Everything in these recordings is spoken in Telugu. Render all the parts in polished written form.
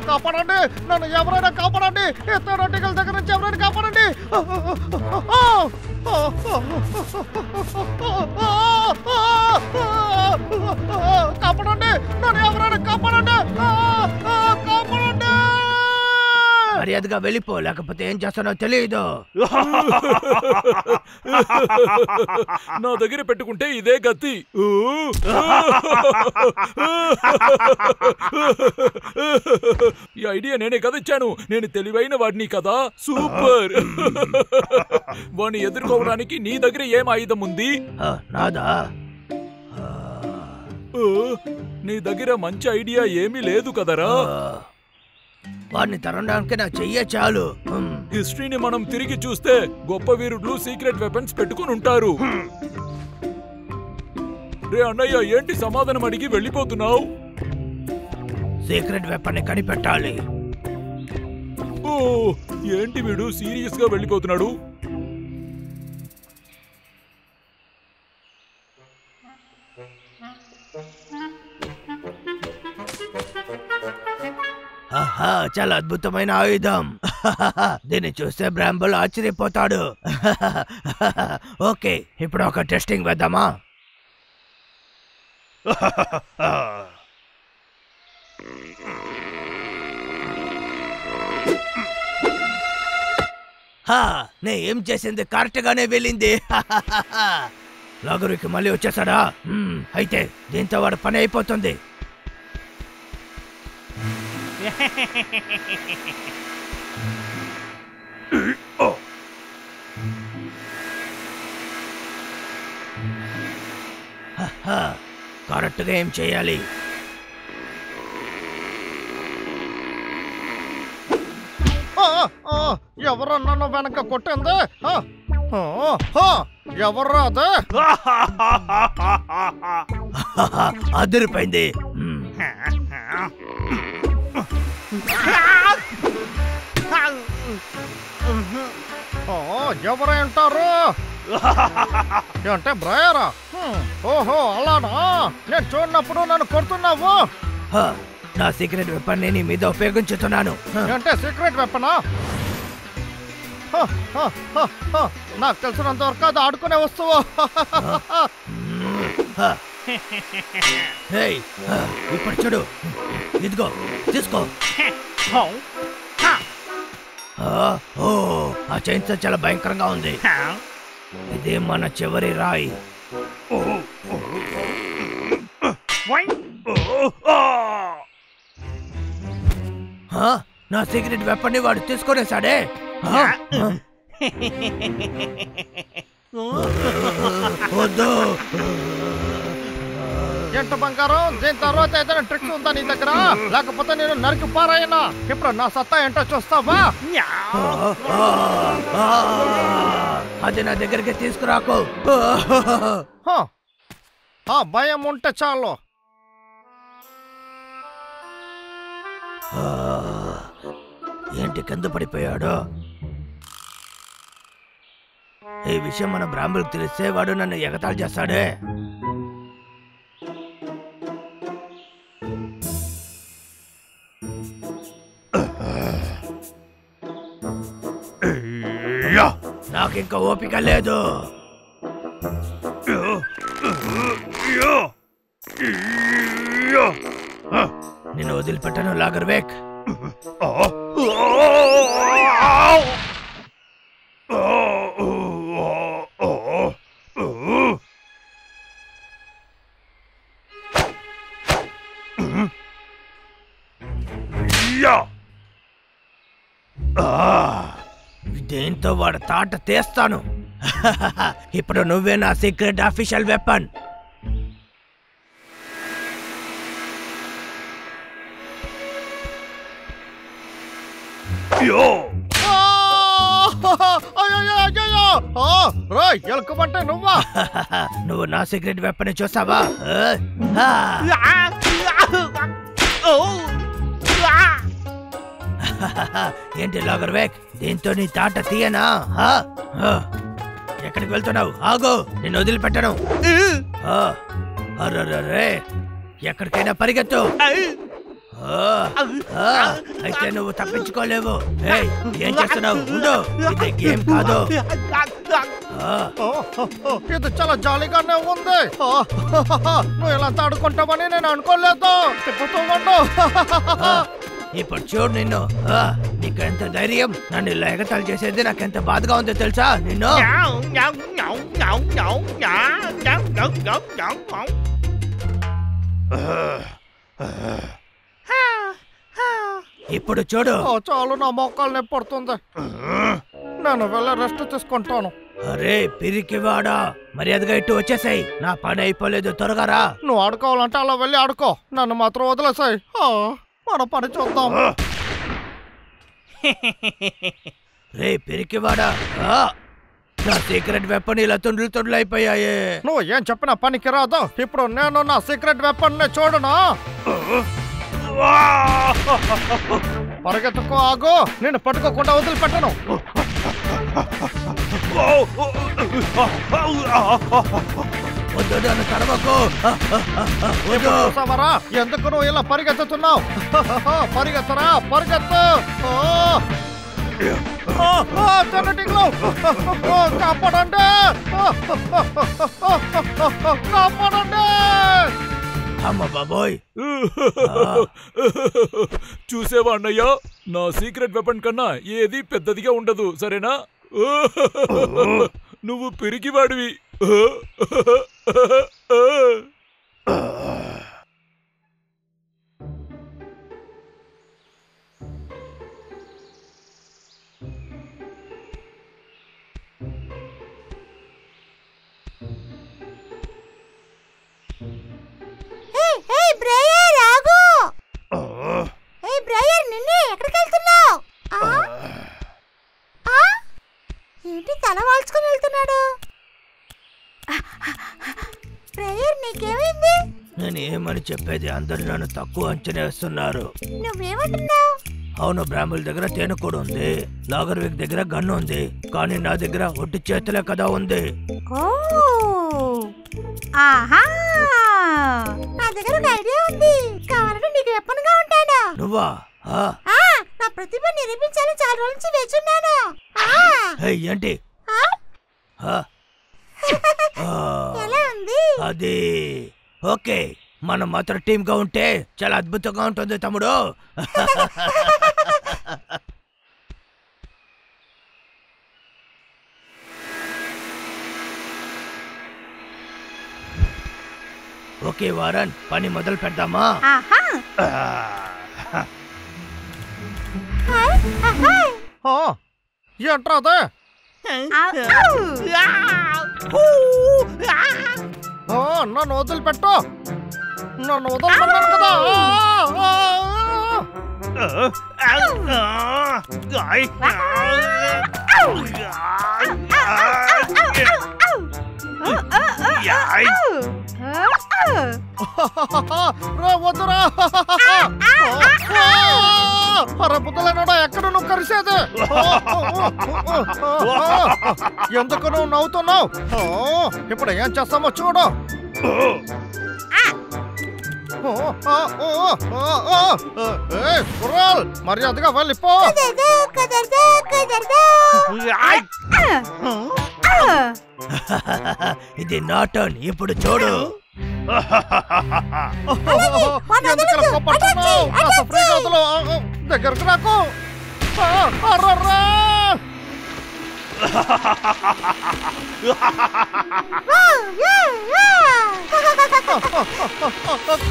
కాపాడండి, నన్ను ఎవరైనా కాపాడండి, థెరటికల్ దగ్గర నుంచి ఎవరైనా కాపాడండి. కాపాడండి, నన్ను ఎవరైనా కాపాడండి, కాపాడండి. మర్యాదగా వెళ్ళిపో, లేకపోతే ఏం చేస్తానో తెలియదు. నా దగ్గర పెట్టుకుంటే ఇదే గతి. ఈ ఐడియా నేనే కదా ఇచ్చాను. నేను తెలివైన వాడిని కదా. సూపర్. వాడిని ఎదుర్కోవడానికి నీ దగ్గర ఏం ఆయుధం ఉంది? నాదా? నీ దగ్గర మంచి ఐడియా ఏమీ లేదు కదరా. వాడిని తరడానికి నా చెయ్యే చాలు. హిస్టరీని మనం తిరిగి చూస్తే గొప్ప వీరులు సీక్రెట్ వెపన్స్ పెట్టుకుని ఉంటారు. రే అన్నయ్య, ఏంటి సమాధానం అడిగి వెళ్ళిపోతున్నావు? సీక్రెట్ వెపన్ కనిపెట్టాలి. ఓ, ఏంటి వీడు సీరియస్ గా వెళ్ళిపోతున్నాడు? చాలా అద్భుతమైన ఆయుధం. దీన్ని చూస్తే బ్రాంబుల్ ఆశ్చర్యపోతాడు. ఓకే, ఇప్పుడు ఒక టెస్టింగ్ వేద్దామా? నే ఏం చేసింది కరెక్ట్ గానే వెళ్ళింది. లాగరుకి మళ్ళీ వచ్చేసాడా? అయితే దీంతో వాడు పని అయిపోతుంది. కరెక్ట్గా ఏం చేయాలి? ఎవరో నన్ను వెనక కొట్టింది? ఎవర్రా అదే? అదిరిపోయింది. ఎవరై ఉంటారు? అంటే బ్రయరా? ఓహో అలానా? నేను చూడనప్పుడు నన్ను కొడుతున్నావు. నా సీక్రెట్ వెపన్ నీ మీద ఉపయోగించుతున్నాను. అంటే సీక్రెట్ వెపనా? నాకు తెలిసినంత వరకు అది ఆడుకునే వస్తువు. ఇప్పుడు చూడు, ఇదిగో తీసుకో. ఆ చైన్స్ చాలా భయంకరంగా ఉంది. ఇది మన చివరి రాయి. నా సీక్రెట్ వెపన్ ని వాడు తీసుకొనేసాడే. వద్దు. ఏంట బంగారం, దీని తర్వాత ఏదైనా ట్రిక్స్ ఉందా నీ దగ్గర? లేకపోతే నేను నరికి పారాయనా? ఇప్పుడు నా సత్తా ఏంటో చూస్తావా? అది నా దగ్గరికి తీసుకురాకు. భయం ఉంటే చాలు. ఏంటి కింద పడిపోయాడు? ఈ విషయం మన బ్రాహ్మణులకు తెలిస్తే వాడు నన్ను ఎగతాళి చేస్తాడే. నాకింకా ఓపిక లేదు. నిన్ను వదిలిపెట్టను లాగర్వేక్. దీంతో వాడు తాట తీస్తాను. ఇప్పుడు నువ్వే నా సీక్రెట్ అఫీషియల్ వెపన్. ఎలుకమంటే నువ్వా? నువ్వు నా సీక్రెట్ వెపన్ చూసావా? ఏంటి లాగర్వేక్, దీంతో నీ తాట తీయనా? ఎక్కడికి వెళ్తున్నావు? ఆగో, నిన్ను వదిలిపెట్టను. ఎక్కడికైనా పరిగెత్తు. అయితే నువ్వు తప్పించుకోలేవు. ఏం చేస్తున్నావు? ఉండు, ఇది గేమ్ కాదు. ఇది చాలా జాలీగానే ఉంది. నువ్వు ఇలా ఆడుకుంటావని నేను అనుకోలేదు. తిప్పుతూ ఉండు. ఇప్పుడు చూడు నిన్ను. నీకెంత ధైర్యం? నన్ను ఇలా ఎగతాళి చేసేది నాకెంత బాధగా ఉందో తెలుసా? నిన్ను ఇప్పుడు చూడు. చాలు, నా మోకాలు నొప్పి పడుతుంది. నేను వెళ్ళి రెస్ట్ తీసుకుంటాను. అరే పిరికివాడా, మర్యాదగా ఇటు వచ్చేసాయి. నా పని అయిపోలేదు, త్వరగా రా. నువ్వు ఆడుకోవాలంటే అలా వెళ్ళి ఆడుకో, నన్ను మాత్రం వదిలేసాయి. మన పని చూద్దాం. రే పిరికివాడా, నా సీక్రెట్ వెపన్ ఇలా తుండ్లు అయిపోయాయి. నువ్వు ఏం చెప్పినా పనికి రాదు. ఇప్పుడు నేను నా సీక్రెట్ వెపన్ ని చూడను. పరిగెత్తుకో, ఆగు. నేను పట్టుకోకుండా వదిలిపెట్టను. ఎందుకు నువ్వు ఇలా పరిగెత్తుతున్నావు? పరిగెత్తరా, పరిగెత్తు. కాపాడండి, కాపాడండి. అమ్మ బాబోయ్. చూసేవా అన్నయ్య, నా సీక్రెట్ వెపన్ కన్నా ఏది పెద్దదిగా ఉండదు, సరేనా? నువ్వు పిరికివాడివి. ఏంటి తల వాల్చుకొని వెళ్తున్నాడు? బ్రయర్, నీకేమైంది? నేను ఏమని చెప్పేది? అందరు నన్ను తక్కువ అంచనా వేస్తున్నారు. నువ్వేమంటున్నావు? అవును, బ్రాహ్మణుల దగ్గర తేనె కూడా ఉంది, లాగర్విక్ దగ్గర గన్ను ఉంది, కానీ నా దగ్గర ఒట్టి చేతులే కదా ఉంది. నా దగ్గర ఒక ఐడియా ఉంది. కావాలంటే నీకు వెపన్గా ఉంటాను. నువ్వా? నా ప్రతిభ నిరూపించాలని చాలా రోజుల నుంచి వేచున్నాను. ఏంటి? ఎలా ఉంది? అది ఓకే, మనం మాత్రం టీమ్ గా ఉంటే చాలా అద్భుతంగా ఉంటుంది తమ్ముడు. ఓకే వారన్, పని మొదలు పెడదామా? ఏంట్రా అదే? నన్ను వదిలిపెట్టు, నన్ను వదిలిపెట్టాను కదా. వద్దురా. బుద్ధులన్నాడా, ఎక్కడ నువ్వు కరిసేది? ఎందుకు నువ్వు నవ్వుతున్నావు? ఇప్పుడు ఏం చేస్తామో చూడు. మర్యాదగా వెళ్ళిపో. ఇది నా టర్న్, ఇప్పుడు చూడు. దగ్గరకు నాకు.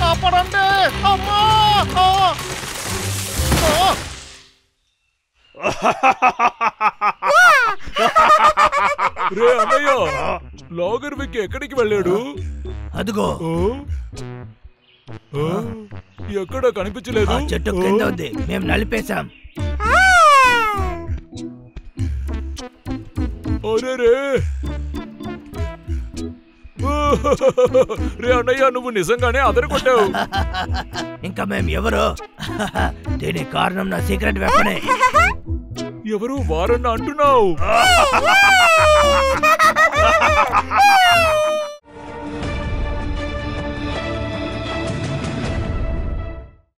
కాపాడండి, అమ్మా. రే అన్నయ్య, లాగర్విక్ ఎక్కడికి వెళ్ళాడు? అదిగో ఎక్కడ కనిపించలేదు. చెట్టు కింద ఉంది, మేము నలిపేశాం. అరే రే అన్నయ్య, నువ్వు నిజంగానే అదరగొట్టావు. ఇంకా మేము ఎవరు? దీనికి కారణం నా సీక్రెట్ వెపనే. ఎవరు వారన్న అంటున్నావు?